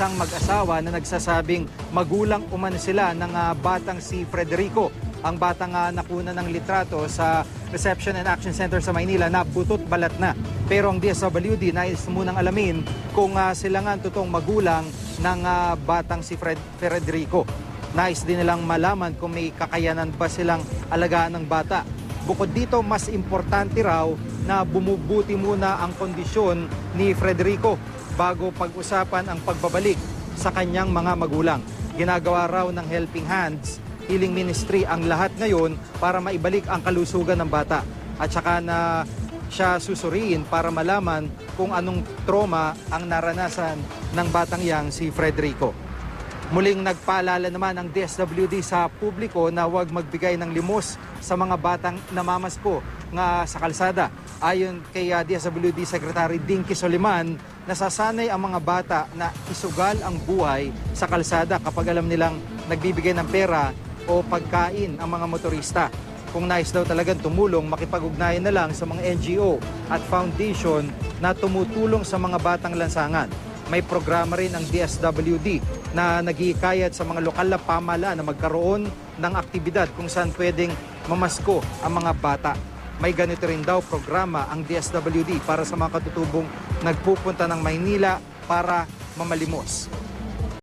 isang mag-asawa na nagsasabing magulang umano sila ng batang si Frederico. Ang batang nakuna ng litrato sa Reception and Action Center sa Maynila na butot balat na. Pero ang DSWD nais munang alamin kung sila nga ang totoong magulang ng batang si Frederico. Nais din nilang malaman kung may kakayanan ba silang alagaan ng bata. Bukod dito, mas importante raw na bumubuti muna ang kondisyon ni Frederico bago pag-usapan ang pagbabalik sa kanyang mga magulang. Ginagawa raw ng Helping Hands Healing Ministry ang lahat ngayon para maibalik ang kalusugan ng bata. At saka na siya susuriin para malaman kung anong trauma ang naranasan ng batang yang si Frederico. Muling nagpaalala naman ang DSWD sa publiko na huwag magbigay ng limos sa mga batang namamasko nga sa kalsada. Ayon kay DSWD Secretary Dinky Soliman, nasasanay ang mga bata na isugal ang buhay sa kalsada kapag alam nilang nagbibigay ng pera o pagkain ang mga motorista. Kung nais daw talagang tumulong, makipag-ugnayan na lang sa mga NGO at foundation na tumutulong sa mga batang lansangan. May programa rin ang DSWD na nag-iikayat sa mga lokal na pamahalaan na magkaroon ng aktibidad kung saan pwedeng mamasko ang mga bata. May ganito rin daw programa ang DSWD para sa mga katutubong nagpupunta ng Maynila para mamalimos.